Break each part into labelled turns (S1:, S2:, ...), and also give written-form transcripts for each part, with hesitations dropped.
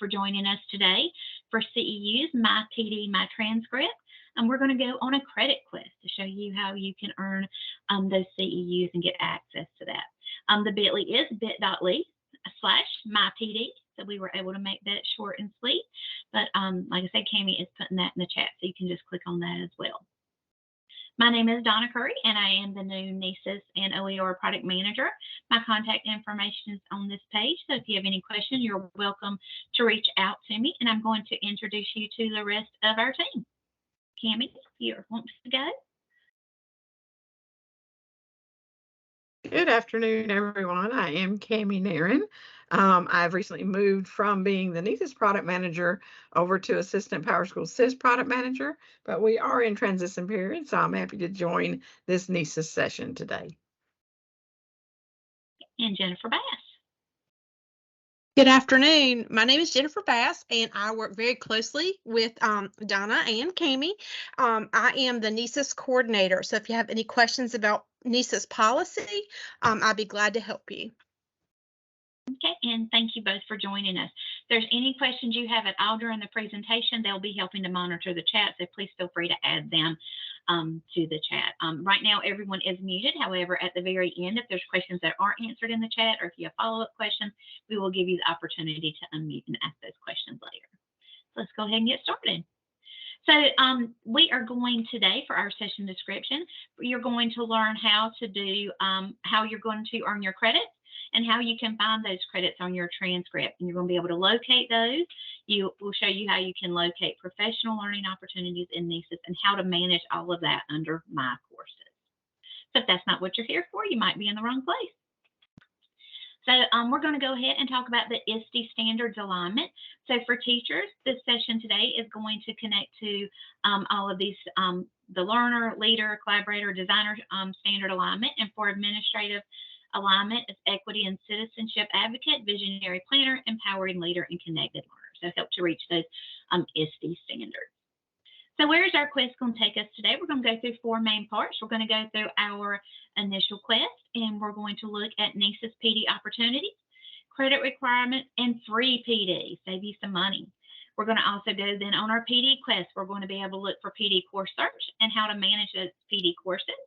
S1: for joining us today for CEUs, My PD, My Transcript. And we're going to go on a credit quiz to show you how you can earn those CEUs and get access to that. The bit.ly is bit.ly/mypd. So we were able to make that short and sweet. But like I said, Cammie is putting that in the chat, so you can just click on that as well. My name is Donna Curry, and I am the new NCEES and OER Product Manager. My contact information is on this page, so if you have any questions, you're welcome to reach out to me, and I'm going to introduce you to the rest of our team. Cammie, if you want to go.
S2: Good afternoon, everyone. I am Cammie Naren. I've recently moved from being the NCEES Product Manager over to Assistant PowerSchool CEUs Product Manager, but we are in transition period, so I'm happy to join this NCEES session today.
S1: And Jennifer Bass.
S3: Good afternoon. My name is Jennifer Bass, and I work very closely with Donna and Cammie. I am the NCEES coordinator, so if you have any questions about NCEES policy, I'd be glad to help you.
S1: Okay, and thank you both for joining us. If there's any questions you have at all during the presentation, they'll be helping to monitor the chat, so please feel free to add them to the chat. Right now, everyone is muted. However, at the very end, if there's questions that aren't answered in the chat, or if you have follow-up questions, we will give you the opportunity to unmute and ask those questions later. So let's go ahead and get started. So we are going today, for our session description, you're going to learn how to do, how you're going to earn your credits, and how you can find those credits on your transcript. And you're going to be able to locate those. We'll show you how you can locate professional learning opportunities in NCEES and how to manage all of that under My Courses. So if that's not what you're here for, you might be in the wrong place. So we're going to go ahead and talk about the ISTE standards alignment. So for teachers, this session today is going to connect to all of these, the learner, leader, collaborator, designer standard alignment. And for administrative alignment is equity and citizenship advocate, visionary planner, empowering leader, and connected learner. So help to reach those ISTE standards. So where's our quiz going to take us today? We're going to go through four main parts. We're going to go through our initial quest, and we're going to look at NCEES PD opportunities, credit requirements, and free PD, save you some money. We're going to also go then on our PD quest. We're going to be able to look for PD course search and how to manage those PD courses.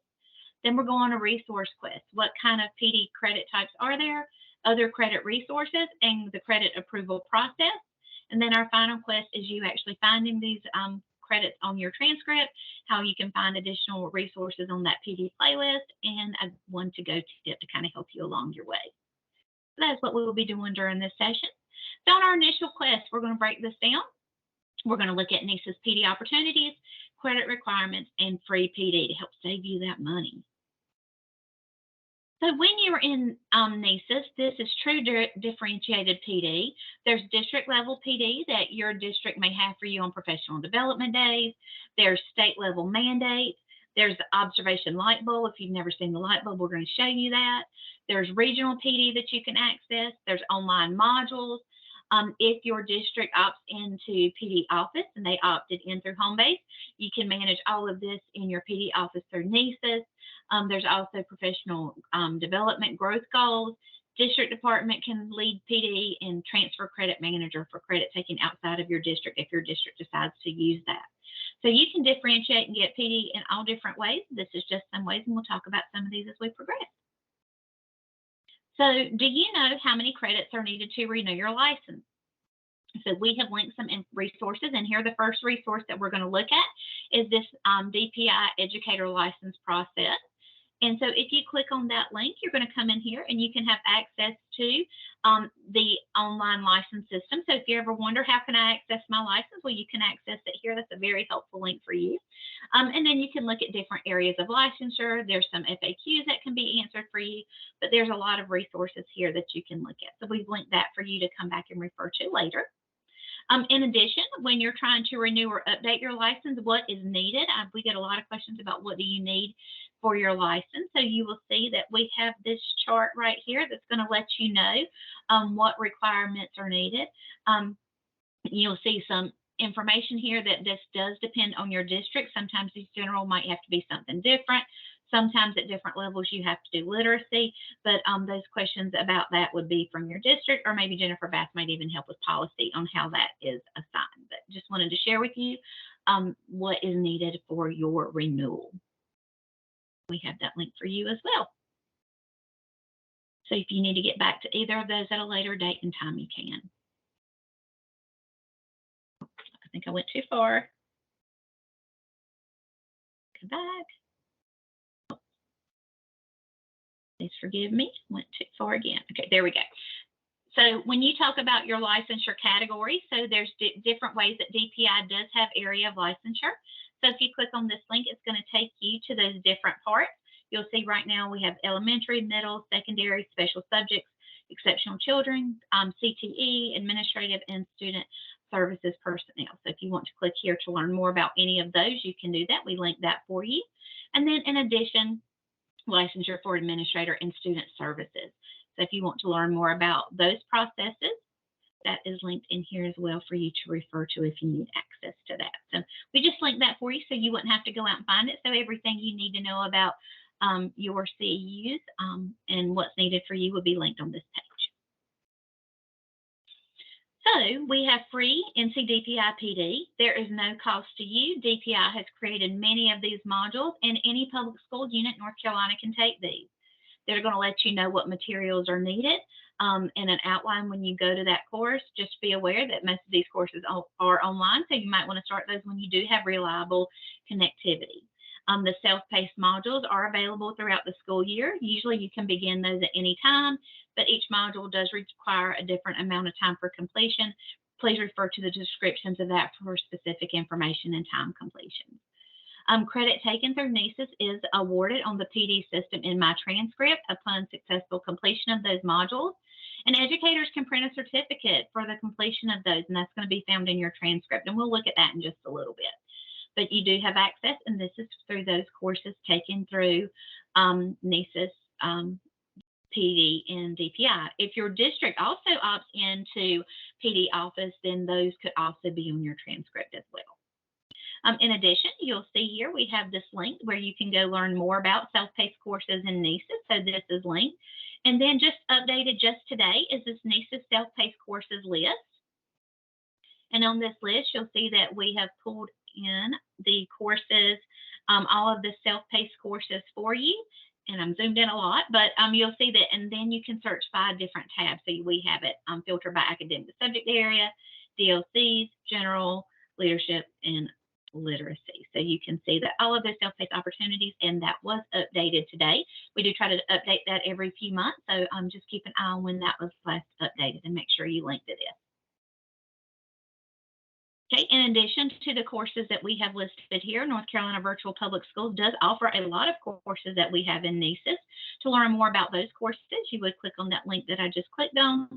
S1: Then we're going on a resource quest. What kind of PD credit types are there? Other credit resources and the credit approval process. And then our final quest is you actually finding these credits on your transcript, how you can find additional resources on that PD playlist, and a one to-go tip to kind of help you along your way. So that's what we will be doing during this session. So on our initial quest, we're going to break this down. We're going to look at NCEES PD opportunities, credit requirements, and free PD to help save you that money. So when you're in NCEES, this is true differentiated PD. There's district level PD that your district may have for you on professional development days. There's state level mandates. There's the observation light bulb. If you've never seen the light bulb, we're going to show you that. There's regional PD that you can access. There's online modules. If your district opts into PD Office and they opted in through Homebase, you can manage all of this in your PD Office through NCEES. There's also professional development growth goals. District department can lead PD and transfer credit manager for credit taken outside of your district if your district decides to use that. So you can differentiate and get PD in all different ways. This is just some ways, and we'll talk about some of these as we progress. So do you know how many credits are needed to renew your license? So we have linked some resources, and here the first resource that we're going to look at is this DPI Educator license process. And so if you click on that link, you're going to come in here and you can have access to the online license system. So if you ever wonder, how can I access my license? Well, you can access it here. That's a very helpful link for you. And then you can look at different areas of licensure. There's some FAQs that can be answered for you, but there's a lot of resources here that you can look at. So we've linked that for you to come back and refer to later. In addition, when you're trying to renew or update your license, what is needed? We get a lot of questions about what do you need for your license. So you will see that we have this chart right here that's going to let you know what requirements are needed. You'll see some information here that this does depend on your district. Sometimes these general might have to be something different. Sometimes at different levels you have to do literacy, but those questions about that would be from your district, or maybe Jennifer Bass might even help with policy on how that is assigned. But just wanted to share with you what is needed for your renewal. We have that link for you as well. So if you need to get back to either of those at a later date and time, you can. I think I went too far. Come back. Please forgive me. Went too far again. Okay, there we go. So when you talk about your licensure category, so there's different ways that DPI does have area of licensure. So if you click on this link, it's going to take you to those different parts. You'll see right now we have elementary, middle, secondary, special subjects, exceptional children, CTE, administrative, and student services personnel. So if you want to click here to learn more about any of those, you can do that. We link that for you. And then in addition, licensure for administrator and student services. So if you want to learn more about those processes, that is linked in here as well for you to refer to if you need access to that. So we just linked that for you so you wouldn't have to go out and find it. So everything you need to know about your CEUs and what's needed for you will be linked on this page. So we have free NCDPI PD. There is no cost to you. DPI has created many of these modules, and any public school unit in North Carolina can take these. They're going to let you know what materials are needed and an outline when you go to that course. Just be aware that most of these courses are online, so you might want to start those when you do have reliable connectivity. The self-paced modules are available throughout the school year. Usually you can begin those at any time, but each module does require a different amount of time for completion. Please refer to the descriptions of that for specific information and time completion. Credit taken through NCEES is awarded on the PD system in my transcript upon successful completion of those modules. And educators can print a certificate for the completion of those, and that's going to be found in your transcript. And we'll look at that in just a little bit. But you do have access, and this is through those courses taken through NCEES, PD, and DPI. If your district also opts into PD Office, then those could also be on your transcript as well. In addition, you'll see here we have this link where you can go learn more about self-paced courses in NCEES. So this is linked. And then just updated just today is this NCEES self-paced courses list. And on this list, you'll see that we have pulled in the courses, all of the self-paced courses for you. And I'm zoomed in a lot, but you'll see that, and then you can search by different tabs. So we have it filtered by academic subject area, DLCs, general, leadership, and literacy. So you can see that all of those self-paced opportunities, and that was updated today. We do try to update that every few months. So just keep an eye on when that was last updated and make sure you link to this. Okay, in addition to the courses that we have listed here, North Carolina Virtual Public Schools does offer a lot of courses that we have in NCEES. To learn more about those courses, you would click on that link that I just clicked on,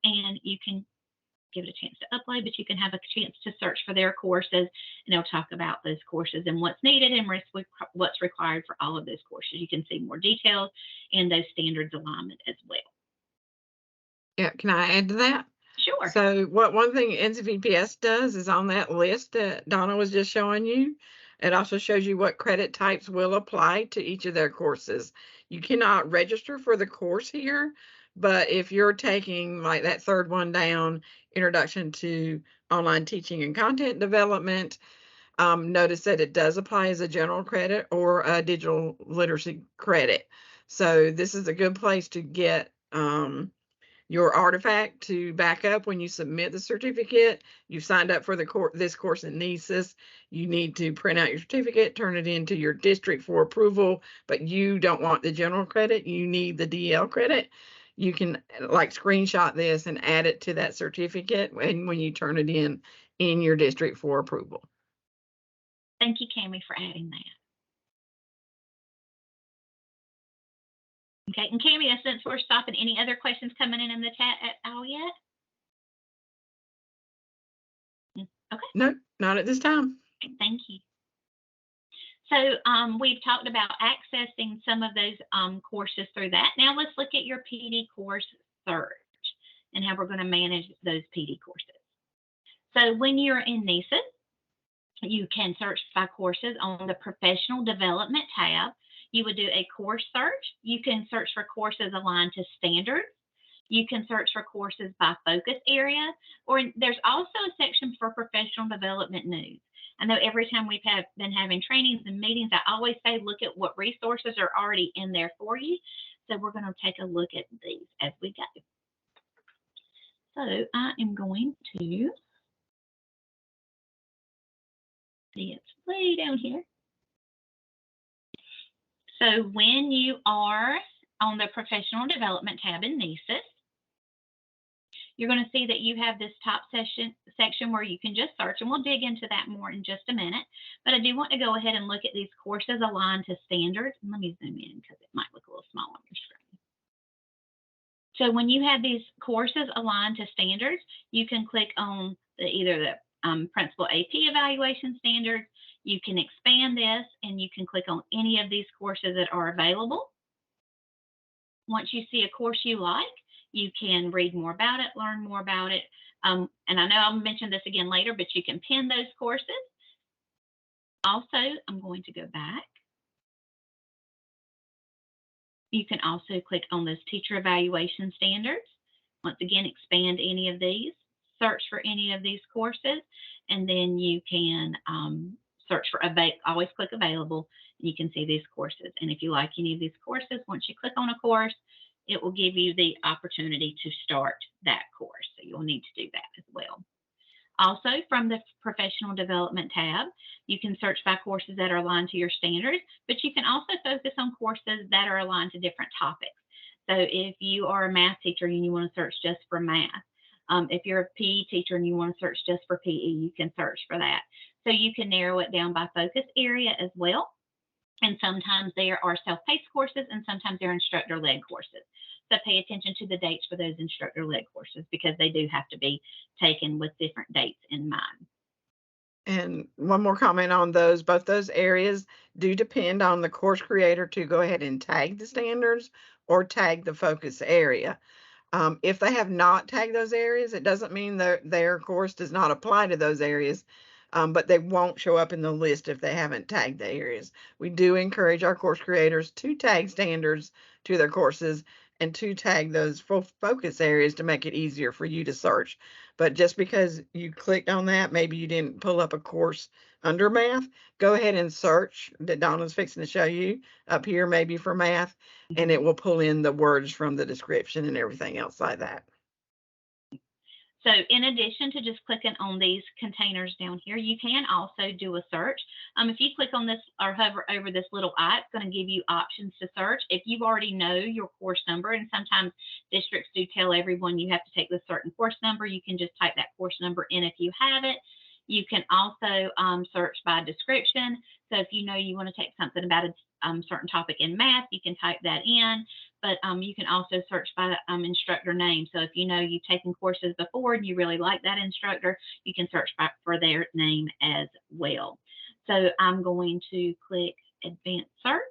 S1: and you can give it a chance to upload, but you can have a chance to search for their courses, and they'll talk about those courses and what's needed and what's required for all of those courses. You can see more details and those standards alignment as well.
S2: Yeah, can I add to that?
S1: Sure.
S2: So one thing NCVPS does is on that list that Donna was just showing you, it also shows you what credit types will apply to each of their courses. You cannot register for the course here, but if you're taking like that third one down, Introduction to Online Teaching and Content Development, notice that it does apply as a general credit or a digital literacy credit. So this is a good place to get your artifact to back up when you submit the certificate. You've signed up for this course in NCEES. You need to print out your certificate, turn it into your district for approval, but you don't want the general credit. You need the DL credit. You can like screenshot this and add it to that certificate when you turn it in your district for approval.
S1: Thank you, Cami, for adding that. Okay, and Cami, since we're stopping, any other questions coming in the chat at all yet? Okay.
S2: No, not at this time.
S1: Thank you. So we've talked about accessing some of those courses through that. Now let's look at your PD course search and how we're going to manage those PD courses. So when you're in NCEES, you can search by courses on the Professional Development tab. you would do a course search. You can search for courses aligned to standards. You can search for courses by focus area, or there's also a section for professional development news. I know every time we've been having trainings and meetings, I always say look at what resources are already in there for you. So we're going to take a look at these as we go. So I am going to see, it's way down here. So when you are on the professional development tab in NCEES, you're going to see that you have this top section where you can just search, and we'll dig into that more in just a minute. But I do want to go ahead and look at these courses aligned to standards. Let me zoom in because it might look a little small on your screen. So when you have these courses aligned to standards, you can click on either the Principal AP Evaluation Standards. You can expand this, and you can click on any of these courses that are available. Once you see a course you like, you can read more about it, learn more about it. And I know I'll mention this again later, but you can pin those courses. Also, I'm going to go back. You can also click on those teacher evaluation standards. Once again, expand any of these, search for any of these courses, and then you can search for always click available, and you can see these courses. And if you like any of these courses, once you click on a course, it will give you the opportunity to start that course. So you'll need to do that as well. Also, from the professional development tab, you can search by courses that are aligned to your standards, but you can also focus on courses that are aligned to different topics. So if you are a math teacher and you want to search just for math, if you're a PE teacher and you want to search just for PE, you can search for that. So you can narrow it down by focus area as well. And sometimes there are self-paced courses, and sometimes they're instructor-led courses. So pay attention to the dates for those instructor-led courses, because they do have to be taken with different dates in mind.
S2: And one more comment on those. Both those areas do depend on the course creator to go ahead and tag the standards or tag the focus area. If they have not tagged those areas, it doesn't mean their course does not apply to those areas, but they won't show up in the list if they haven't tagged the areas. We do encourage our course creators to tag standards to their courses and to tag those focus areas to make it easier for you to search. But just because you clicked on that, maybe you didn't pull up a course under math, go ahead and search that Donna's fixing to show you up here, maybe for math, and it will pull in the words from the description and everything else like that.
S1: So in addition to just clicking on these containers down here, you can also do a search. If you click on this or hover over this little eye, it's going to give you options to search. If you already know your course number, and sometimes districts do tell everyone you have to take this certain course number, you can just type that course number in if you have it. You can also search by description. So if you know you want to take something about a certain topic in math, you can type that in. But you can also search by instructor name. So if you know you've taken courses before and you really like that instructor, you can search for their name as well. So I'm going to click Advanced Search.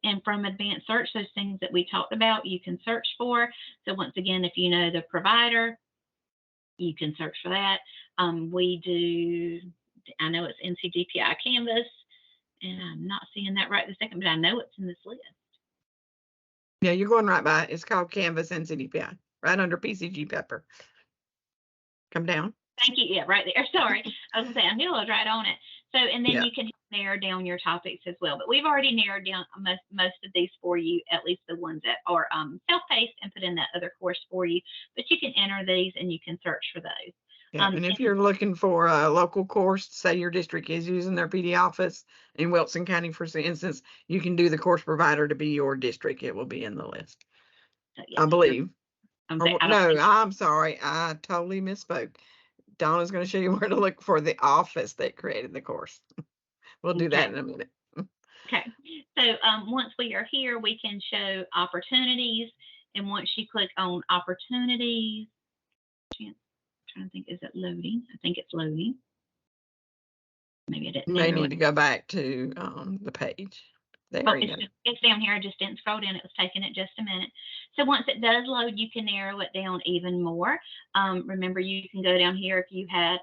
S1: And from Advanced Search, those things that we talked about, you can search for. So once again, if you know the provider, you can search for that. We do, I know it's NCDPI Canvas, and I'm not seeing that right this second, but I know it's in this list.
S2: Yeah, you're going right by it. It's called Canvas NCDPI, right under PCG Pepper. Come down.
S1: Thank you. Yeah, right there. Sorry. I was going to say, I knew I was right on it. So, and then
S2: Yeah.
S1: you can narrow down your topics as well. But we've already narrowed down most of these for you, at least the ones that are self-paced, and put in that other course for you. But you can enter these and you can search for those.
S2: Yeah, and if you're looking for a local course, say your district is using their PD office in Wilson County, for instance, you can do the course provider to be your district. It will be in the list,
S1: So, yeah,
S2: I believe.
S1: no,
S2: I'm sorry. I totally misspoke. Donna's going to show you where to look for the office that created the course. We'll do that in a minute.
S1: Okay. So once we are here, we can show opportunities. And once you click on opportunities, I'm trying to think, is it loading? I think it's loading. Maybe I didn't.
S2: You may need to go back to the page. There you go.
S1: It's down here. I just didn't scroll down. It was taking it just a minute. So once it does load, you can narrow it down even more. Remember, you can go down here if you had,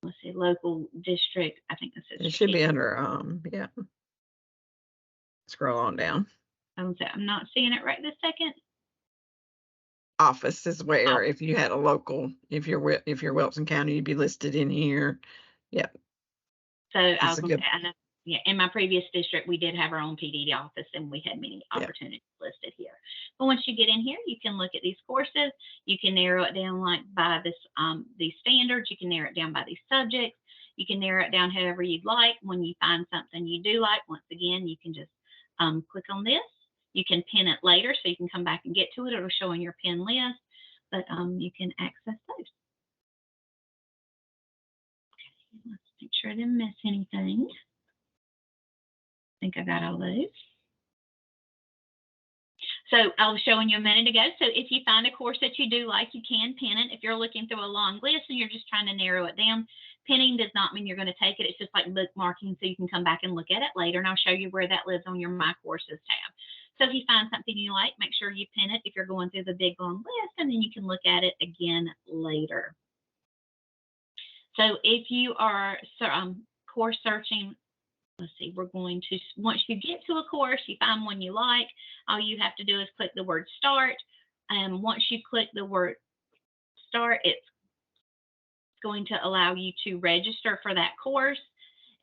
S1: let's see, local district. I think this is.
S2: It should be under, yeah. Scroll on down.
S1: I'm not seeing it right this second.
S2: Office is where if you had a local, if you're Wilson County, you'd be listed in here. Yep.
S1: So I
S2: That's
S1: was
S2: a
S1: going to
S2: good.
S1: say, I know, yeah, in my previous district, we did have our own PD office and we had many
S2: Yep.
S1: opportunities listed here. But once you get in here, you can look at these courses. You can narrow it down like by this, these standards. You can narrow it down by these subjects. You can narrow it down however you'd like. When you find something you do like, once again, you can just click on this. You can pin it later so you can come back and get to it. It'll show in your pin list, but you can access those. Okay, let's make sure I didn't miss anything. I think I got all those. So I was showing you a minute ago. So if you find a course that you do like, you can pin it. If you're looking through a long list and you're just trying to narrow it down, pinning does not mean you're going to take it. It's just like bookmarking so you can come back and look at it later. And I'll show you where that lives on your My Courses tab. So if you find something you like, make sure you pin it if you're going through the big long list, and then you can look at it again later. So if you are course searching, let's see, we're going to, once you get to a course, you find one you like, all you have to do is click the word start. And once you click the word start, it's going to allow you to register for that course.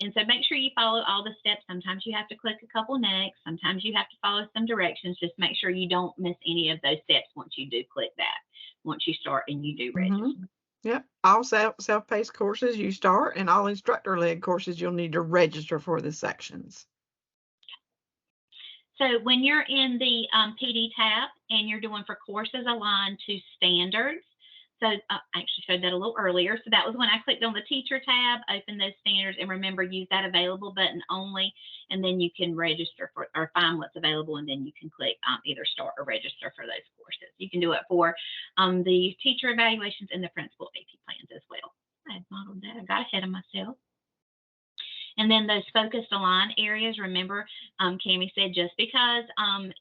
S1: And so make sure you follow all the steps. Sometimes you have to click a couple next. Sometimes you have to follow some directions. Just make sure you don't miss any of those steps once you do click that, once you start and you do register.
S2: Mm-hmm. Yep. All self-paced courses you start, and all instructor-led courses you'll need to register for the sections.
S1: So when you're in the PD tab and you're doing for courses aligned to standards, so I actually showed that a little earlier. So that was when I clicked on the teacher tab, open those standards, and remember, use that available button only, and then you can register for or find what's available, and then you can click either start or register for those courses. You can do it for the teacher evaluations and the principal AP plans as well. I had modeled that. I got ahead of myself. And then those focused align areas, remember, Cami said just because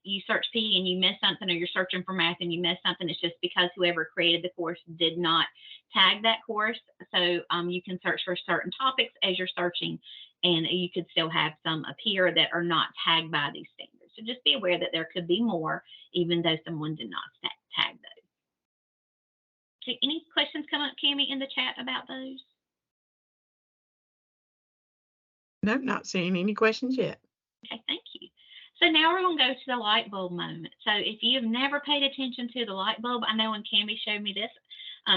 S1: you search P and you miss something, or you're searching for math and you miss something, it's just because whoever created the course did not tag that course. So you can search for certain topics as you're searching, and you could still have some appear that are not tagged by these standards. So just be aware that there could be more, even though someone did not tag those. Okay, any questions come up, Cami, in the chat about those?
S2: Nope, not seeing any questions yet.
S1: Okay, thank you. So now we're going to go to the light bulb moment. So if you've never paid attention to the light bulb, I know when Cami showed me this,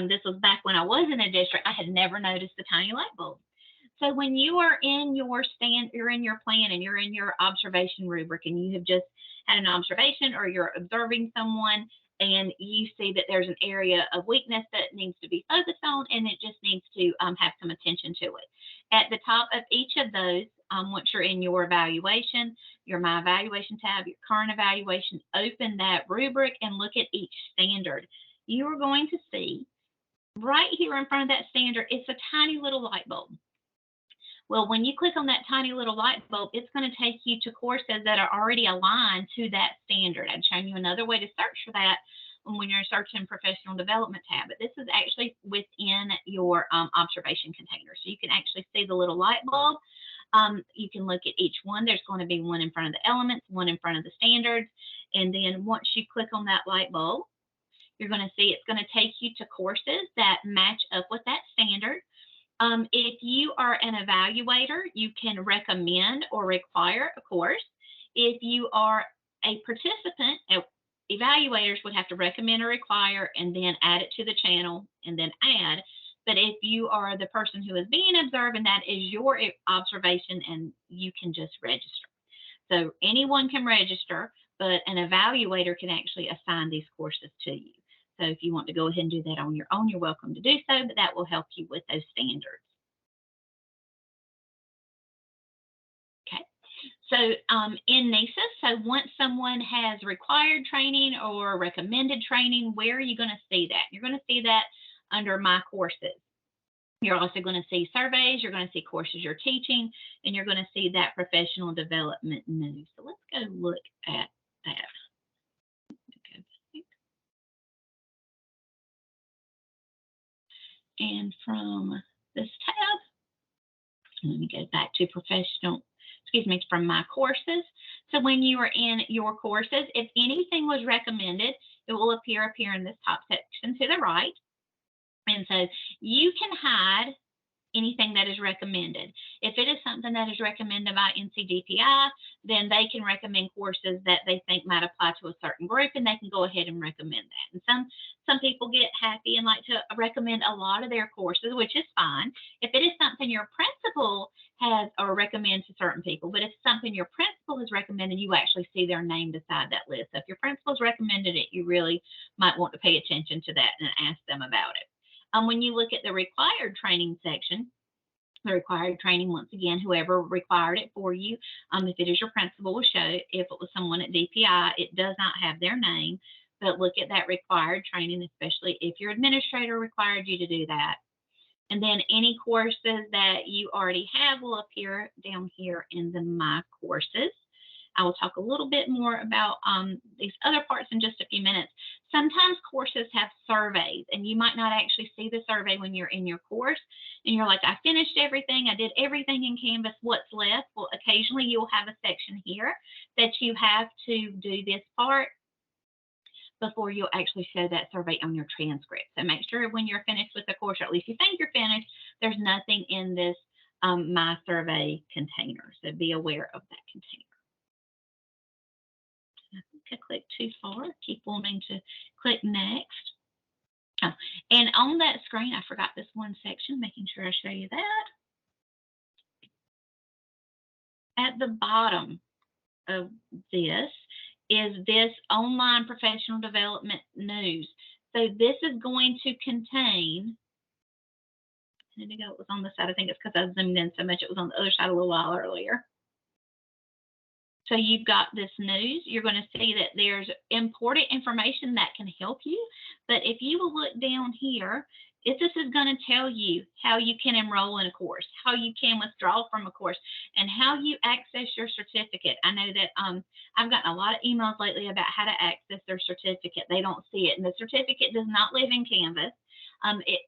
S1: this was back when I was in a district, I had never noticed the tiny light bulb. So when you are in your you're in your plan and you're in your observation rubric and you have just had an observation or you're observing someone and you see that there's an area of weakness that needs to be focused on, and it just needs to have some attention to it. At the top of each of those, once you're in your evaluation, your My Evaluation tab, your current evaluation, open that rubric and look at each standard. You are going to see right here in front of that standard, it's a tiny little light bulb. Well, when you click on that tiny little light bulb, it's going to take you to courses that are already aligned to that standard. I've shown you another way to search for that when you're searching professional development tab, but this is actually within your observation container. So you can actually see the little light bulb. You can look at each one. There's going to be one in front of the elements, one in front of the standards. And then once you click on that light bulb, you're going to see it's going to take you to courses that match up with that standard. If you are an evaluator, you can recommend or require a course. If you are a participant, evaluators would have to recommend or require and then add it to the channel and then add. But if you are the person who is being observed, and that is your observation, and you can just register. So anyone can register, but an evaluator can actually assign these courses to you. So if you want to go ahead and do that on your own, you're welcome to do so, but that will help you with those standards. Okay, so in NCEES, so once someone has required training or recommended training, where are you going to see that? You're going to see that under My Courses. You're also going to see surveys, you're going to see courses you're teaching, and you're going to see that professional development news. So let's go look at that. And from this tab, let me go back to from My Courses. So when you are in your courses, if anything was recommended, it will appear up here in this top section to the right. And so you can hide anything that is recommended. If it is something that is recommended by NCDPI, then they can recommend courses that they think might apply to a certain group, and they can go ahead and recommend that. And some people get happy and like to recommend a lot of their courses, which is fine. If it is something your principal has or recommends to certain people, but if it's something your principal has recommended, you actually see their name beside that list. So if your principal has recommended it, you really might want to pay attention to that and ask them about it. When you look at the required training section, the required training, once again, whoever required it for you, if it is your principal, will show it. If it was someone at DPI, it does not have their name, but look at that required training, especially if your administrator required you to do that. And then any courses that you already have will appear down here in the My Courses. I will talk a little bit more about these other parts in just a few minutes. Sometimes courses have surveys, and you might not actually see the survey when you're in your course, and you're like, I finished everything, I did everything in Canvas, what's left? Well, occasionally you'll have a section here that you have to do this part before you'll actually show that survey on your transcript. So make sure when you're finished with the course, or at least you think you're finished, there's nothing in this My Survey container. So be aware of that container. I think I clicked too far. Keep wanting to click next. Oh, and on that screen, I forgot this one section, making sure I show you that. At the bottom of this is this online professional development news. So this is going to contain, it was on the side, I think it's because I zoomed in so much, it was on the other side a little while earlier. So you've got this news, you're going to see that there's important information that can help you. But if you will look down here, this is going to tell you how you can enroll in a course, how you can withdraw from a course, and how you access your certificate. I know that I've gotten a lot of emails lately about how to access their certificate. They don't see it, and the certificate does not live in Canvas.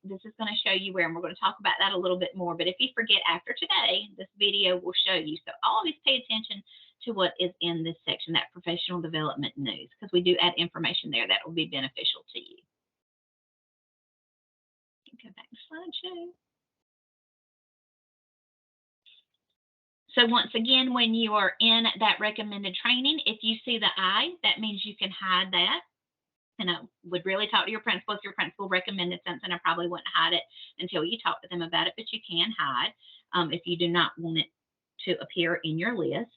S1: This is going to show you where, and we're going to talk about that a little bit more. But if you forget after today, this video will show you. So always pay attention to what is in this section, that professional development news, because we do add information there that will be beneficial to you. Go back to slideshow. So once again, when you are in that recommended training, if you see the I, that means you can hide that. And I would really talk to your principal. If your principal recommended something, I probably wouldn't hide it until you talk to them about it, but you can hide if you do not want it to appear in your list.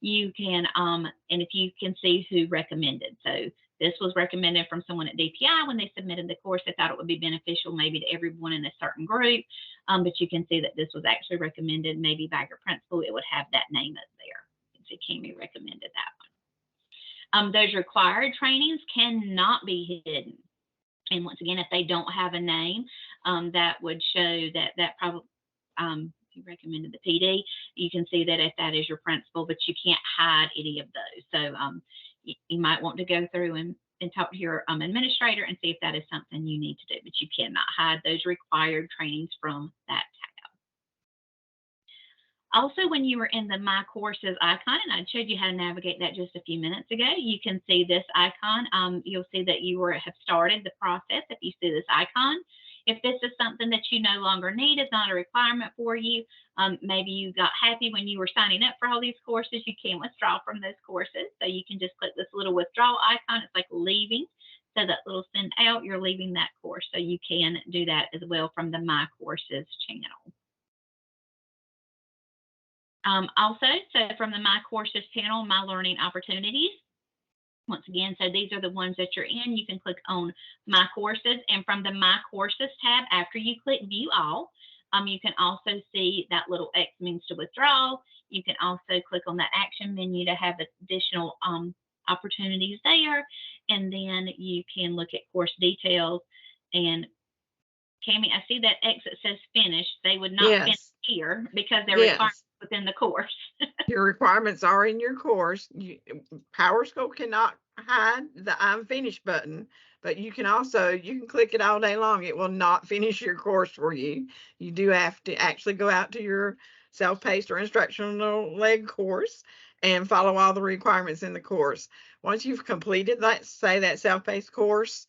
S1: You can, and if you can see who recommended. So this was recommended from someone at DPI when they submitted the course. They thought it would be beneficial maybe to everyone in a certain group, but you can see that this was actually recommended maybe by your principal. It would have that name up there. You can see Cami recommended that one. Those required trainings cannot be hidden. And once again, if they don't have a name, that would show that probably, you recommended the PD, you can see that if that is your principal, but you can't hide any of those. So you might want to go through and talk to your administrator and see if that is something you need to do, but you cannot hide those required trainings from that tab. Also, when you were in the My Courses icon, and I showed you how to navigate that just a few minutes ago, you can see this icon. You'll see that you have started the process if you see this icon. If this is something that you no longer need, it's not a requirement for you, maybe you got happy when you were signing up for all these courses, you can withdraw from those courses. So you can just click this little withdrawal icon. It's like leaving. So that little send out, you're leaving that course. So you can do that as well from the My Courses channel. Also, so from the My Courses channel, My Learning Opportunities. Once again, so these are the ones that you're in. You can click on My Courses, and from the My Courses tab, after you click View All, you can also see that little X means to withdraw. You can also click on that action menu to have additional opportunities there, and then you can look at course details. And Cami, I see that X that says finish. They would not finish here because they're required within the course.
S2: Your requirements are in your course. PowerSchool cannot hide the I'm finished button, but you can click it all day long. It will not finish your course for you. You do have to actually go out to your self-paced or instructional led course and follow all the requirements in the course. Once you've completed that, say that self-paced course,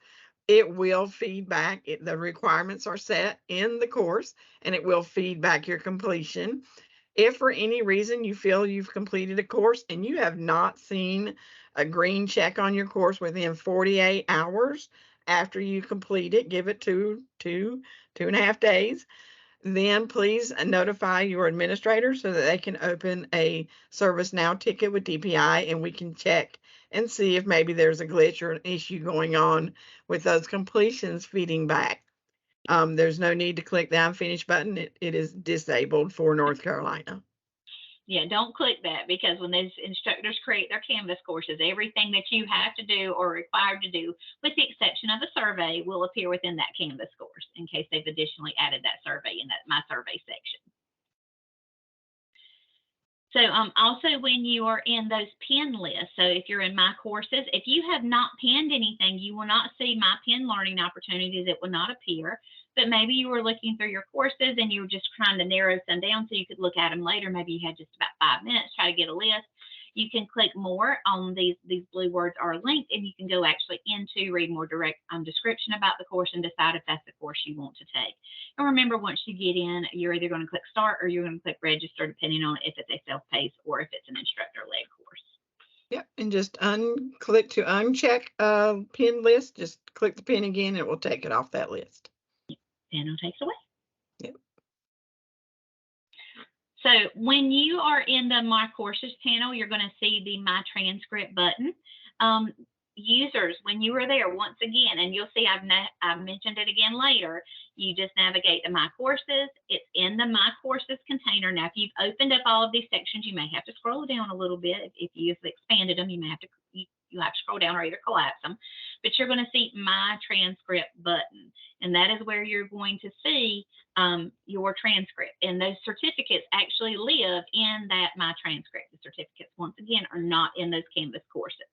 S2: it will feed back. The requirements are set in the course, and it will feed back your completion. If for any reason you feel you've completed a course and you have not seen a green check on your course within 48 hours after you complete it, give it two and a half days, then please notify your administrator so that they can open a ServiceNow ticket with DPI, and we can check and see if maybe there's a glitch or an issue going on with those completions feeding back. There's no need to click the Unfinished button. It is disabled for North Carolina.
S1: Yeah, don't click that, because when those instructors create their Canvas courses, everything that you have to do or required to do, with the exception of a survey, will appear within that Canvas course in case they've additionally added that survey in that My Survey section. So also when you are in those pin lists, so if you're in My Courses, if you have not pinned anything, you will not see My Pin Learning Opportunities. It will not appear. But maybe you were looking through your courses and you were just trying to narrow some down so you could look at them later. Maybe you had just about 5 minutes, try to get a list. You can click more on these blue words are linked, and you can go actually into read more direct description about the course and decide if that's the course you want to take. And remember, once you get in, you're either going to click start or you're going to click register, depending on if it's a self-paced or if it's an instructor-led course.
S2: Yep, and just click to uncheck pin list. Just click the pin again, and it will take it off that list.
S1: Pin takes away.
S2: Yep.
S1: So when you are in the My Courses panel, you're going to see the My Transcript button. Users, when you are there, once again, and you'll see I've mentioned it again later, you just navigate to My Courses. It's in the My Courses container. Now, if you've opened up all of these sections, you may have to scroll down a little bit. If you've expanded them, you may have to you have to scroll down or either collapse them. But you're going to see My Transcript button, and that is where you're going to see your transcript. And those certificates actually live in that My Transcript. The certificates, once again, are not in those Canvas courses.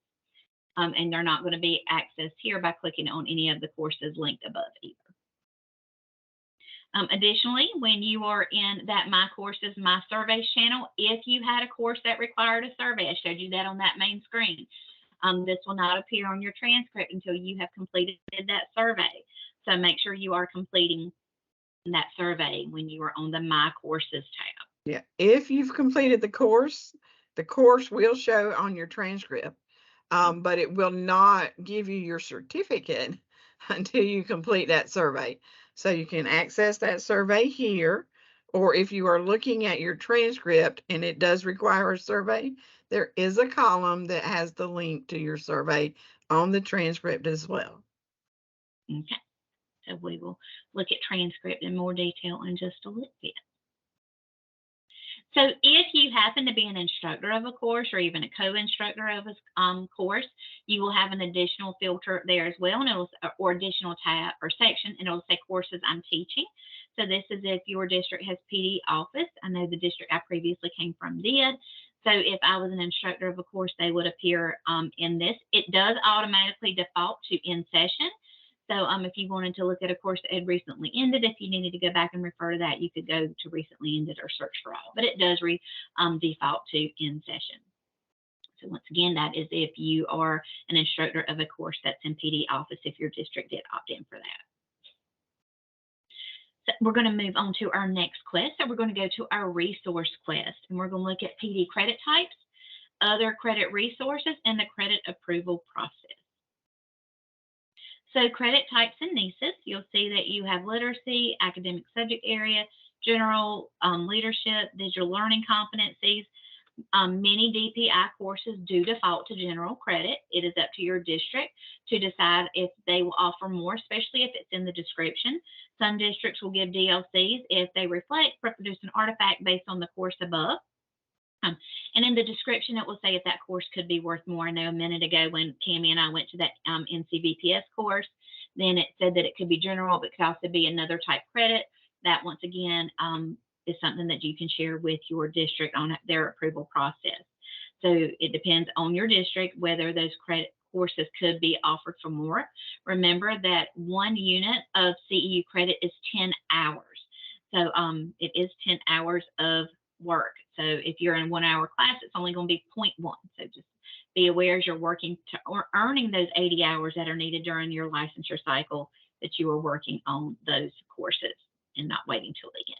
S1: And they're not going to be accessed here by clicking on any of the courses linked above either. Additionally, when you are in that My Courses, My Surveys channel, if you had a course that required a survey, I showed you that on that main screen. This will not appear on your transcript until you have completed that survey. So make sure you are completing that survey when you are on the My Courses tab.
S2: Yeah, if you've completed the course will show on your transcript, but it will not give you your certificate until you complete that survey. So you can access that survey here, or if you are looking at your transcript and it does require a survey, there is a column that has the link to your survey on the transcript as well.
S1: Okay, so we will look at transcript in more detail in just a little bit. So if you happen to be an instructor of a course or even a co-instructor of a course, you will have an additional filter there as well, and it will, or additional tab or section, and it will say courses I'm teaching. So this is if your district has PD office. I know the district I previously came from did. So if I was an instructor of a course, they would appear in this. It does automatically default to in session. So if you wanted to look at a course that had recently ended, if you needed to go back and refer to that, you could go to recently ended or search for all. But it does default to in session. So once again, that is if you are an instructor of a course that's in PD office, if your district did opt in for that. So we're going to move on to our next quest. So we're going to go to our resource quest, and we're going to look at PD credit types, other credit resources, and the credit approval process. So credit types in NCEES, you'll see that you have literacy, academic subject area, general leadership, digital learning competencies. Many DPI courses do default to general credit. It is up to your district to decide if they will offer more, especially if it's in the description. Some districts will give DLCs if they reflect, produce an artifact based on the course above. And in the description, it will say if that course could be worth more. I know a minute ago when Cammie and I went to that NCBPS course, then it said that it could be general, but could also be another type credit. That, once again, is something that you can share with your district on their approval process. So it depends on your district whether those credit courses could be offered for more. Remember that 1 unit of CEU credit is 10 hours. So it is 10 hours of work. So if you're in 1 hour class, it's only going to be 0.1. So just be aware as you're working to or earning those 80 hours that are needed during your licensure cycle that you are working on those courses and not waiting till the end.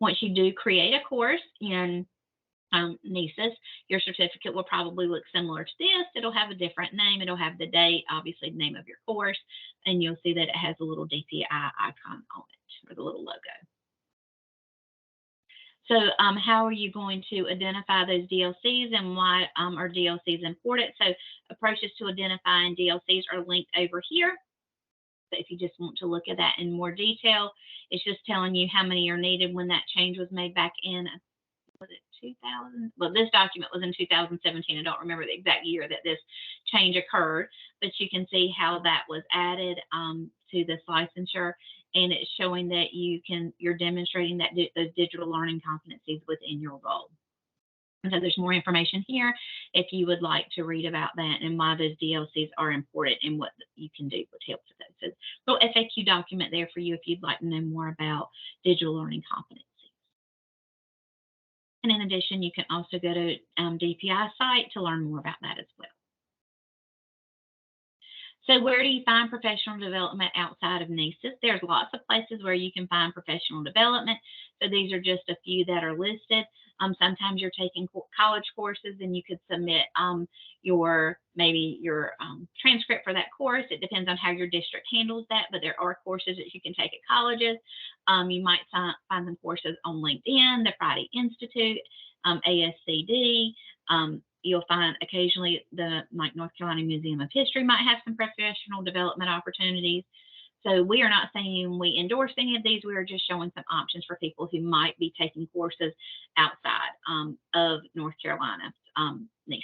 S1: Once you do create a course in NCEES, your certificate will probably look similar to this. It'll have a different name. It'll have the date, obviously the name of your course, and you'll see that it has a little DPI icon on it, or the little logo. So how are you going to identify those DLCs, and why are DLCs important? So approaches to identifying DLCs are linked over here. So if you just want to look at that in more detail, it's just telling you how many are needed when that change was made back in, was it 2000? Well, this document was in 2017. I don't remember the exact year that this change occurred, but you can see how that was added to this licensure, and it's showing that you're demonstrating that those digital learning competencies within your role. And so there's more information here if you would like to read about that and why those DLCs are important and what you can do with help with those. So a little FAQ document there for you if you'd like to know more about digital learning competencies. And in addition, you can also go to DPI site to learn more about that as well. So where do you find professional development outside of NCEES? There's lots of places where you can find professional development. So these are just a few that are listed. Sometimes you're taking college courses and you could submit maybe your transcript for that course. It depends on how your district handles that, but there are courses that you can take at colleges. You might find some courses on LinkedIn, the Friday Institute, ASCD. You'll find occasionally the North Carolina Museum of History might have some professional development opportunities. So we are not saying we endorse any of these. We are just showing some options for people who might be taking courses outside of North Carolina NCEES.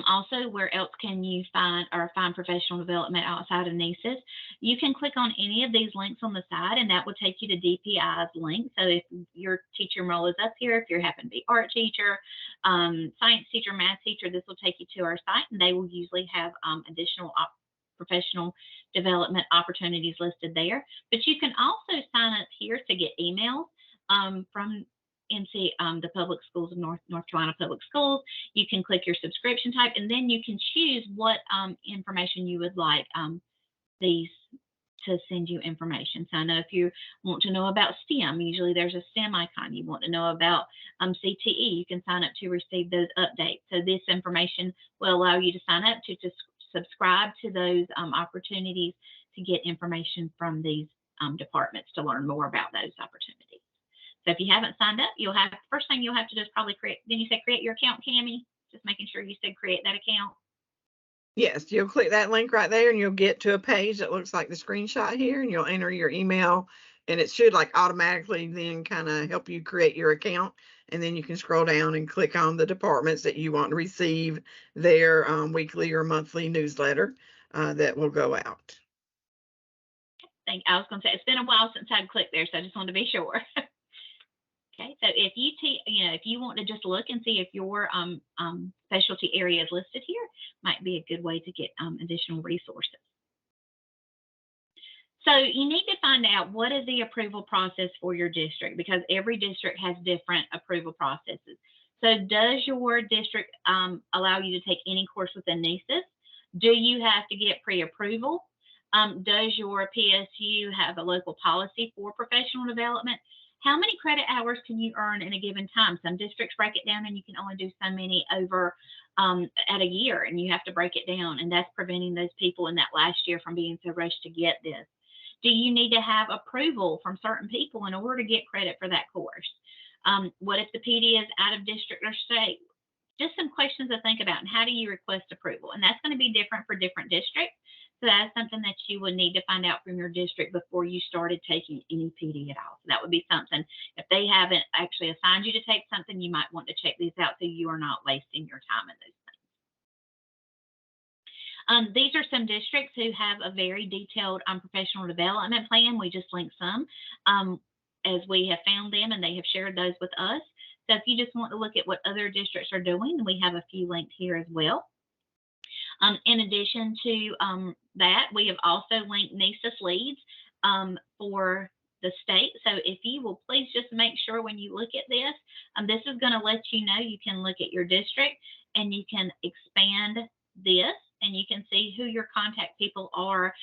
S1: Also, where else can you find professional development outside of NCEES? You can click on any of these links on the side, and that will take you to DPI's link. So if your teacher role is up here, if you happen to be art teacher, science teacher, math teacher, this will take you to our site, and they will usually have additional professional development opportunities listed there. But you can also sign up here to get emails from the public schools of North Carolina Public Schools. You can click your subscription type, and then you can choose what information you would like these to send you information. So I know if you want to know about STEM, usually there's a STEM icon. You want to know about CTE, you can sign up to receive those updates. So this information will allow you to sign up to subscribe to those opportunities to get information from these departments to learn more about those opportunities. So if you haven't signed up, first thing you'll have to do is probably create your account, Cammie? Just making sure you said create that account.
S2: Yes, you'll click that link right there and you'll get to a page that looks like the screenshot here, and you'll enter your email, and it should automatically then kind of help you create your account. And then you can scroll down and click on the departments that you want to receive their weekly or monthly newsletter that will go out.
S1: I was going to say, it's been a while since I'd clicked there, so I just wanted to be sure. Okay, so if you want to just look and see if your specialty area is listed here, might be a good way to get additional resources. So you need to find out what is the approval process for your district, because every district has different approval processes. So does your district allow you to take any course within NCEES? Do you have to get pre-approval? Does your PSU have a local policy for professional development? How many credit hours can you earn in a given time? Some districts break it down and you can only do so many over at a year, and you have to break it down, and that's preventing those people in that last year from being so rushed to get this. Do you need to have approval from certain people in order to get credit for that course? What if the PD is out of district or state? Just some questions to think about, and how do you request approval? And that's going to be different for different districts. So that's something that you would need to find out from your district before you started taking any PD at all. So that would be something, if they haven't actually assigned you to take something, you might want to check these out so you are not wasting your time in those things. These are some districts who have a very detailed professional development plan. We just linked some as we have found them, and they have shared those with us. So if you just want to look at what other districts are doing, we have a few linked here as well. In addition to that, we have also linked NCEES leads for the state. So if you will please just make sure when you look at this, this is going to let you know you can look at your district and you can expand this and you can see who your contact people are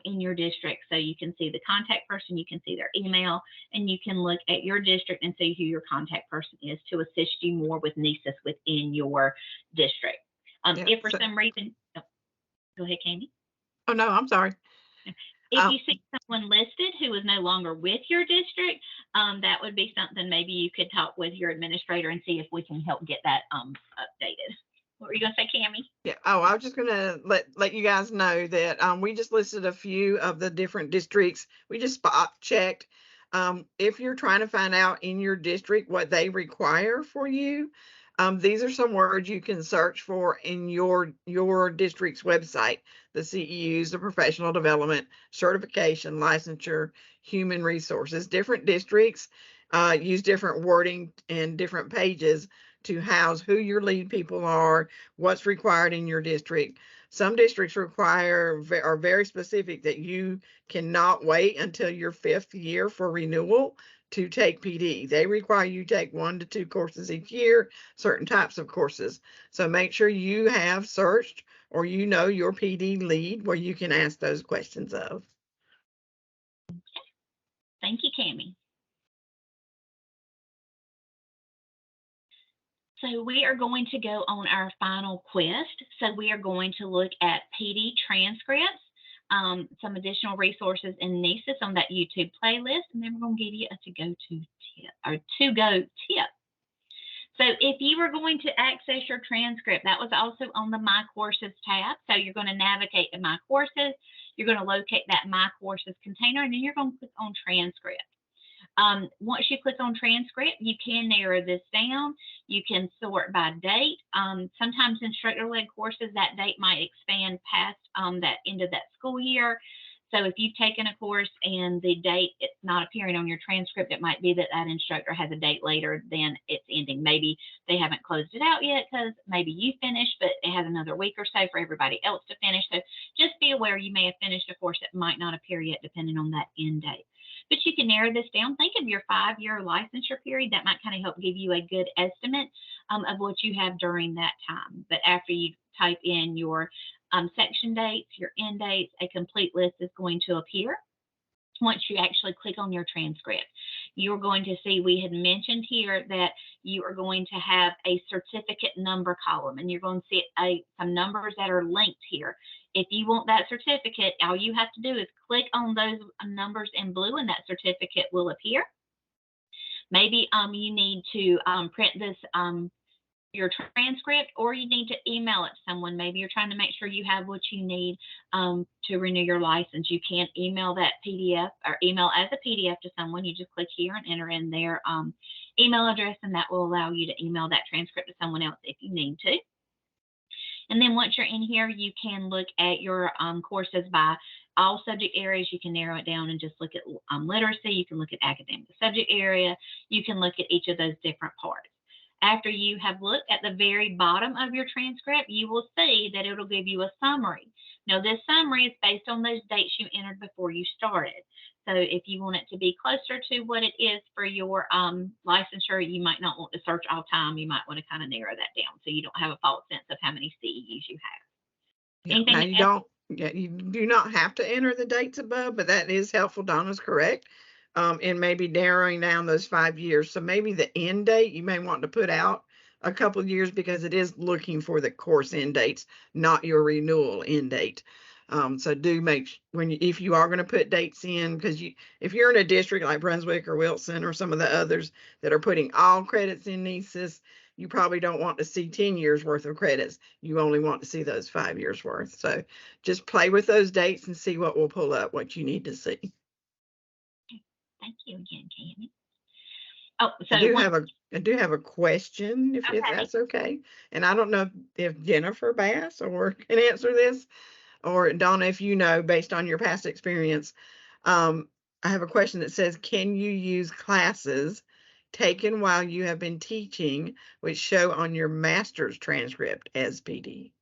S1: in your district. So you can see the contact person, you can see their email, and you can look at your district and see who your contact person is to assist you more with NCEES within your district.
S2: Yeah,
S1: if for some reason, oh, go ahead, Candy.
S2: Oh, no, I'm sorry.
S1: If you see someone listed who is no longer with your district, that would be something maybe you could talk with your administrator and see if we can help get that updated. What were you going to say, Cammie?
S2: Yeah. Oh, I was just going to let you guys know that we just listed a few of the different districts. We just spot checked. If you're trying to find out in your district what they require for you, these are some words you can search for in your district's website: the CEUs, the professional development, certification, licensure, human resources. Different districts use different wording and different pages to house who your lead people are, what's required in your district. Some districts are very specific that you cannot wait until your 5th year for renewal to take PD. They require you take 1 to 2 courses each year, certain types of courses. So make sure you have searched or you know your PD lead where you can ask those questions of.
S1: Okay. Thank you, Cammie. So we are going to go on our final quest. So we are going to look at PD transcripts, some additional resources in NCEES on that YouTube playlist, and then we're going to give you a to-go tip. So if you are going to access your transcript, that was also on the My Courses tab. So you're going to navigate to My Courses, you're going to locate that My Courses container, and then you're going to click on Transcript. Once you click on Transcript, you can narrow this down. You can sort by date. Sometimes instructor-led courses, that date might expand past that end of that school year. So if you've taken a course and the date it's not appearing on your transcript, it might be that that instructor has a date later than it's ending. Maybe they haven't closed it out yet because maybe you finished, but it has another week or so for everybody else to finish. So just be aware you may have finished a course that might not appear yet depending on that end date. But you can narrow this down. Think of your 5-year licensure period. That might kind of help give you a good estimate of what you have during that time. But after you type in your section dates, your end dates, a complete list is going to appear. Once you actually click on your transcript, you're going to see we had mentioned here that you are going to have a certificate number column, and you're going to see some numbers that are linked here. If you want that certificate, all you have to do is click on those numbers in blue and that certificate will appear. Maybe you need to print this your transcript, or you need to email it to someone. Maybe you're trying to make sure you have what you need to renew your license. You can email that PDF or email as a PDF to someone. You just click here and enter in their email address, and that will allow you to email that transcript to someone else if you need to. And then once you're in here, you can look at your courses by all subject areas. You can narrow it down and just look at literacy. You can look at academic subject area. You can look at each of those different parts. After you have looked at the very bottom of your transcript, you will see that it'll give you a summary. Now, this summary is based on those dates you entered before you started. So if you want it to be closer to what it is for your licensure, you might not want to search all time. You might want to kind of narrow that down so you don't have a false sense of how many CEUs you have.
S2: Yeah, now you do not have to enter the dates above, but that is helpful. Donna's correct. And maybe narrowing down those 5 years. So maybe the end date you may want to put out a couple of years because it is looking for the course end dates, not your renewal end date. So do make if you are going to put dates in, because if you're in a district like Brunswick or Wilson or some of the others that are putting all credits in NCEES, you probably don't want to see 10 years worth of credits. You only want to see those 5 years worth. So just play with those dates and see what will pull up what you need to see.
S1: Thank you again, Cammie. Oh, so
S2: I do have a question, if that's okay. And I don't know if Jennifer Bass can answer this, or Donna, if you know, based on your past experience. I have a question that says, can you use classes taken while you have been teaching, which show on your master's transcript as PD?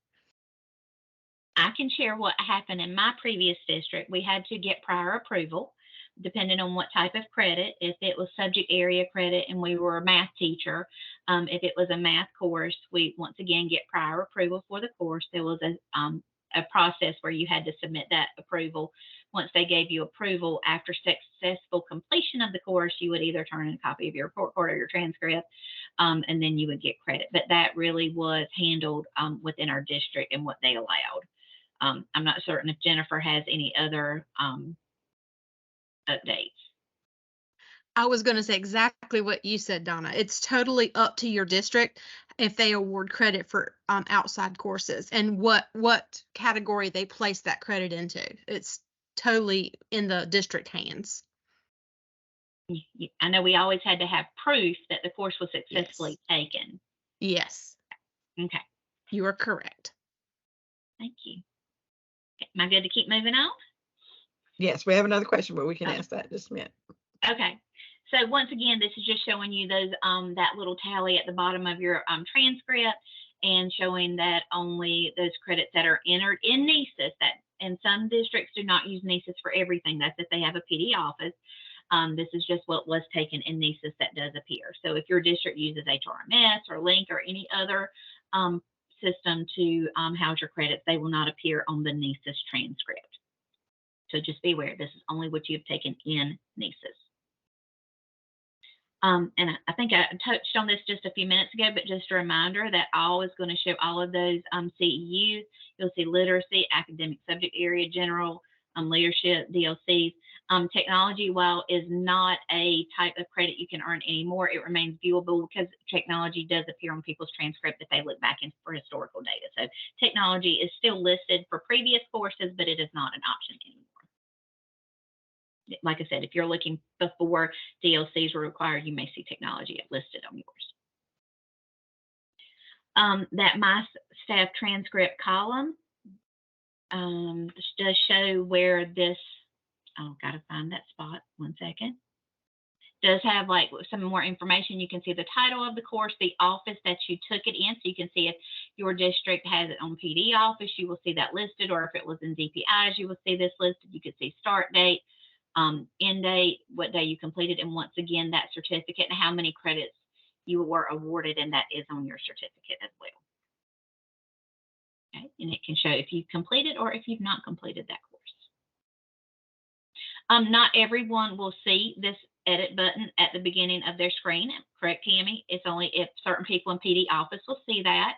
S1: I can share what happened in my previous district. We had to get prior approval depending on what type of credit. If it was subject area credit and we were a math teacher, if it was a math course, we once again get prior approval for the course. There was a process where you had to submit that approval. Once they gave you approval, after successful completion of the course, you would either turn in a copy of your report card or your transcript, and then you would get credit. But that really was handled within our district and what they allowed. I'm not certain if Jennifer has any other updates.
S3: I was going to say exactly what you said, Donna. It's totally up to your district if they award credit for outside courses and what category they place that credit into. It's totally in the district hands.
S1: I know we always had to have proof that the course was successfully taken.
S3: Yes.
S1: Okay.
S3: You are correct.
S1: Thank you. Am I good to keep moving on?
S2: Yes, we have another question, but we can ask that in just a minute.
S1: Okay. So once again, this is just showing you those that little tally at the bottom of your transcript, and showing that only those credits that are entered in NCEES, that, and some districts do not use NCEES for everything. That's if they have a PD office. This is just what was taken in NCEES that does appear. So if your district uses HRMS or Link or any other system to house your credits, they will not appear on the NCEES transcript. So just be aware, this is only what you have taken in NCEES. And I think I touched on this just a few minutes ago, but just a reminder that all is going to show all of those CEUs. You'll see literacy, academic subject area, general, leadership, DLCs. Technology, while is not a type of credit you can earn anymore, it remains viewable because technology does appear on people's transcript if they look back in for historical data. So technology is still listed for previous courses, but it is not an option anymore. Like I said, if you're looking before DLCs were required, you may see technology listed on yours. That My Staff Transcript column does show where this, oh, gotta find that spot, 1 second. Does have like some more information. You can see the title of the course, the office that you took it in. So you can see if your district has it on PD office, you will see that listed, or if it was in DPIs, you will see this listed. You could see start date, end date, what day you completed, and once again, that certificate and how many credits you were awarded, and that is on your certificate as well. Okay, and it can show if you've completed or if you've not completed that course. Not everyone will see this edit button at the beginning of their screen. Correct, Tammy? It's only if certain people in PD office will see that.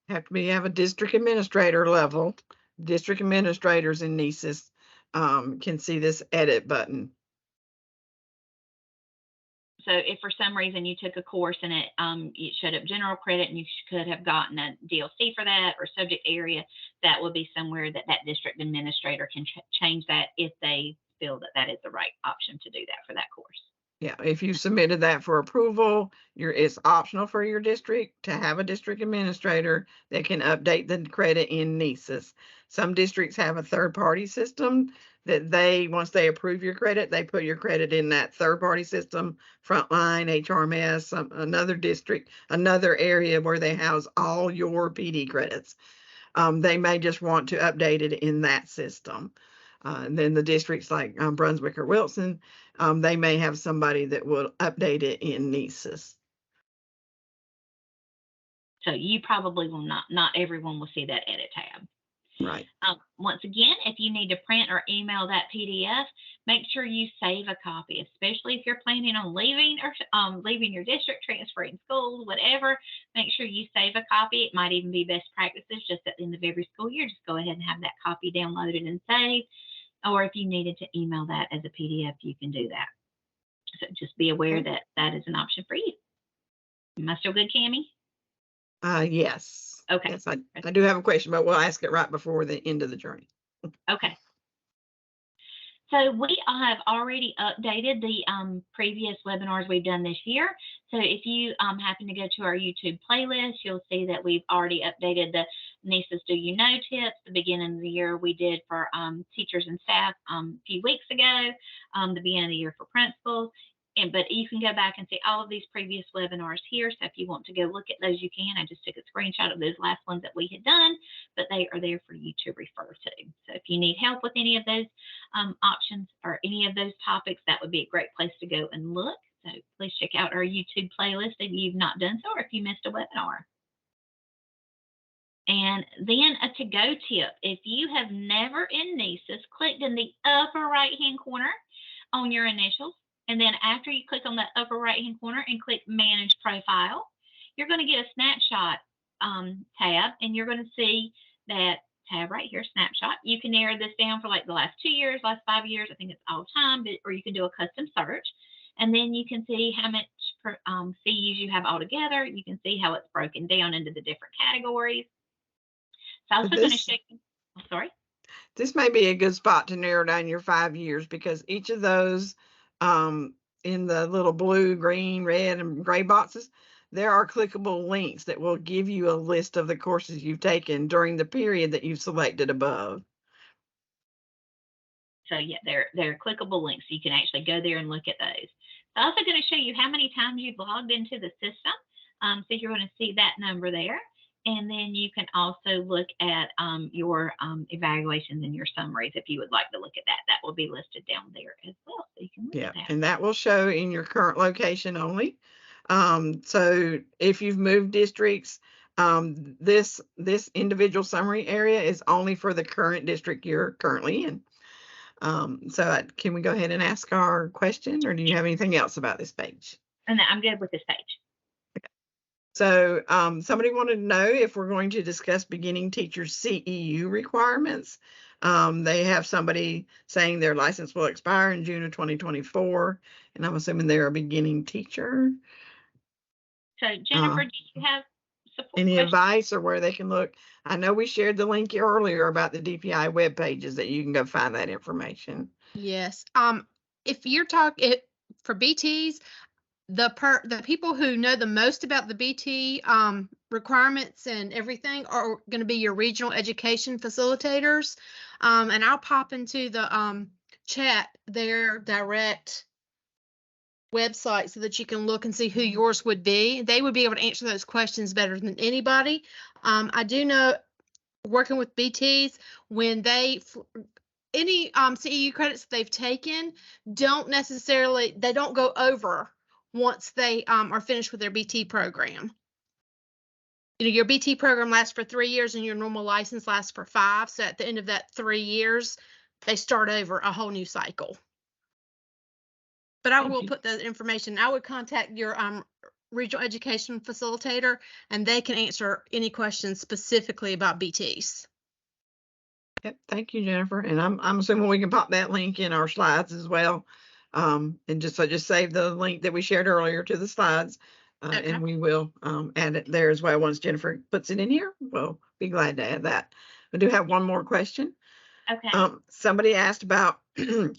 S2: Have a district administrator level. District administrators in NCEES can see this edit button.
S1: So if for some reason you took a course and it showed up general credit and you could have gotten a DLC for that or subject area, that would be somewhere that that district administrator can change that if they feel that that is the right option to do that for that course.
S2: Yeah, if you submitted that for approval, it's optional for your district to have a district administrator that can update the credit in NCEES. Some districts have a third-party system that once they approve your credit, they put your credit in that third-party system, Frontline, HRMS, another district, another area where they house all your PD credits. They may just want to update it in that system. And then the districts like Brunswick or Wilson, they may have somebody that will update it in NCEES.
S1: So you probably will not everyone will see that edit tab.
S2: Right.
S1: Once again, if you need to print or email that PDF, make sure you save a copy, especially if you're planning on leaving or leaving your district, transferring schools, whatever. Make sure you save a copy. It might even be best practices just at the end of every school year. Just go ahead and have that copy downloaded and saved. Or if you needed to email that as a PDF, you can do that. So just be aware that that is an option for you. Am I still good, Cammie?
S2: Yes.
S1: Okay.
S2: Yes, I do have a question, but we'll ask it right before the end of the journey.
S1: Okay. So we have already updated the previous webinars we've done this year. So if you happen to go to our YouTube playlist, you'll see that we've already updated the NCEES Do You Know tips. The beginning of the year we did for teachers and staff a few weeks ago, the beginning of the year for principals. But you can go back and see all of these previous webinars here. So if you want to go look at those, you can. I just took a screenshot of those last ones that we had done, but they are there for you to refer to. So if you need help with any of those options or any of those topics, that would be a great place to go and look. So please check out our YouTube playlist if you've not done so, or if you missed a webinar. And then a to-go tip. If you have never in NCEES clicked in the upper right-hand corner on your initials, and then after you click on the upper right-hand corner and click Manage Profile, you're going to get a snapshot tab, and you're going to see that tab right here, Snapshot. You can narrow this down for like the last 2 years, last 5 years. I think it's all time, or you can do a custom search. And then you can see how much CEUs you have altogether. You can see how it's broken down into the different categories. So I was going to show you. Oh, sorry.
S2: This may be a good spot to narrow down your 5 years, because each of those in the little blue, green, red, and gray boxes, there are clickable links that will give you a list of the courses you've taken during the period that you've selected above.
S1: So yeah, they're clickable links. So you can actually go there and look at those. So I'm also going to show you how many times you've logged into the system. So you're going to see that number there. And then you can also look at your evaluations and your summaries if you would like to look at that. That will be listed down there as well. So you can look at that.
S2: And that will show in your current location only. So if you've moved districts, this individual summary area is only for the current district you're currently in. So can we go ahead and ask our question, or do you have anything else about this page?
S1: And I'm good with this page.
S2: So somebody wanted to know if we're going to discuss beginning teachers' CEU requirements. They have somebody saying their license will expire in June of 2024, and I'm assuming they're a beginning teacher.
S1: So Jennifer, do you have support
S2: any
S1: questions?
S2: advice or where they can look? I know we shared the link earlier about the DPI web pages that you can go find that information.
S3: Yes. If you're talking for BTs, the people who know the most about the BT requirements and everything are going to be your regional education facilitators. And I'll pop into the chat their direct website so that you can look and see who yours would be. They would be able to answer those questions better than anybody. I do know, working with BTs, when any CEU credits they've taken they don't go over once they are finished with their BT program. You know, your BT program lasts for 3 years and your normal license lasts for 5. So at the end of that 3 years, they start over a whole new cycle. But I will put the information. I would contact your regional education facilitator, and they can answer any questions specifically about BTs.
S2: Yep, thank you, Jennifer. And I'm assuming we can pop that link in our slides as well. And just save the link that we shared earlier to the slides,
S3: Okay.
S2: and we will add it there as well once Jennifer puts it in here. We'll be glad to add that. We do have one more question.
S1: Okay.
S2: Somebody asked about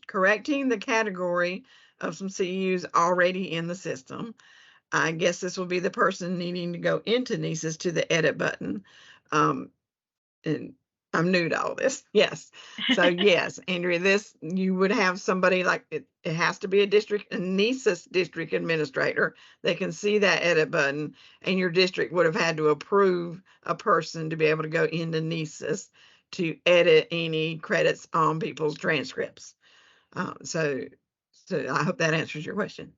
S2: correcting the category of some CEUs already in the system. I guess this will be the person needing to go into NCEES to the edit button. And I'm new to all this. Yes. So yes, Andrea, you would have somebody like it has to be a NCEES district administrator that can see that edit button, and your district would have had to approve a person to be able to go into NCEES to edit any credits on people's transcripts. So I hope that answers your question.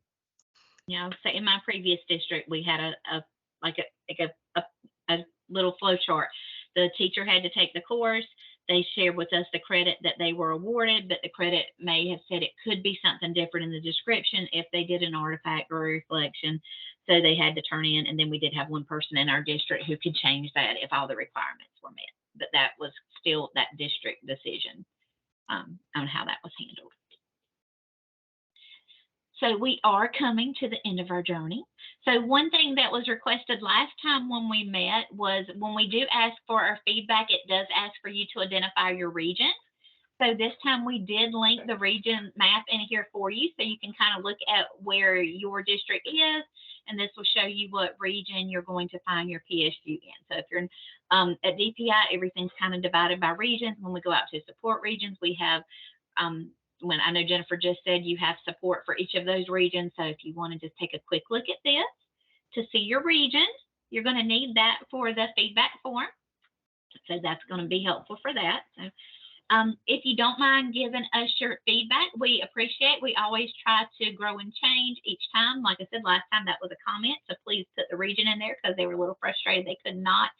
S1: Yeah, so in my previous district, we had a little flow chart. The teacher had to take the course. They shared with us the credit that they were awarded, but the credit may have said it could be something different in the description if they did an artifact or a reflection. So they had to turn in, and then we did have one person in our district who could change that if all the requirements were met. But that was still that district decision on how that was handled. So we are coming to the end of our journey. So one thing that was requested last time when we met was when we do ask for our feedback, it does ask for you to identify your region. So this time we did link the region map in here for you, so you can kind of look at where your district is, and this will show you what region you're going to find your PSU in. So if you're in, at DPI, everything's kind of divided by regions. When we go out to support regions, we have when I know Jennifer just said you have support for each of those regions. So if you want to just take a quick look at this to see your region, you're going to need that for the feedback form. So that's going to be helpful for that. So If you don't mind giving us your feedback, we appreciate. We always try to grow and change each time. Like I said, last time that was a comment, so please put the region in there because they were a little frustrated they could not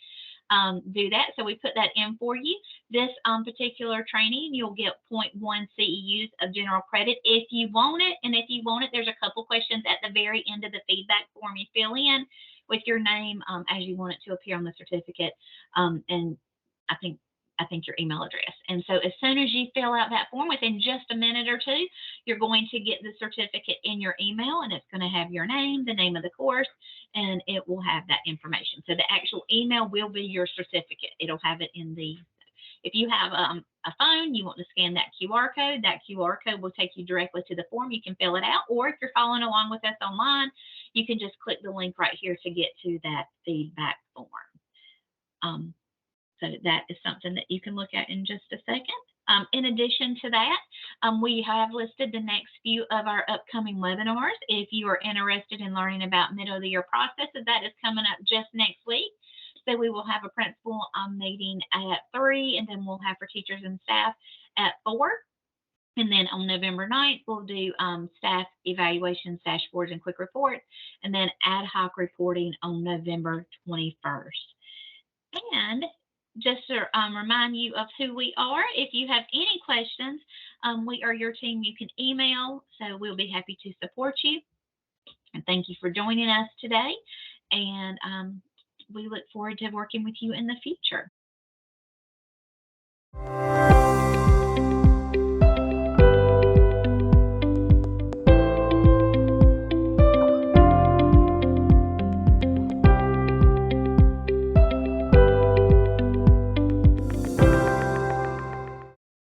S1: do that. So we put that in for you. This particular training, you'll get 0.1 CEUs of general credit if you want it. And if you want it, there's a couple questions at the very end of the feedback form you fill in with your name as you want it to appear on the certificate. And I think your email address. And so as soon as you fill out that form, within just a minute or two, you're going to get the certificate in your email, and it's going to have your name, the name of the course, and it will have that information. So the actual email will be your certificate. It'll have it in the, if you have a phone, you want to scan that QR code will take you directly to the form. You can fill it out, or if you're following along with us online, you can just click the link right here to get to that feedback form. So that is something that you can look at in just a second. In addition to that, we have listed the next few of our upcoming webinars. If you are interested in learning about middle of the year processes, that is coming up just next week. So we will have a principal meeting at 3, and then we'll have for teachers and staff at 4. And then on November 9th, we'll do staff evaluations, dashboards, and quick reports, and then ad hoc reporting on November 21st. And just to remind you of who we are, if you have any questions, we are your team. You can email, so we'll be happy to support you. And thank you for joining us today. And we look forward to working with you in the future.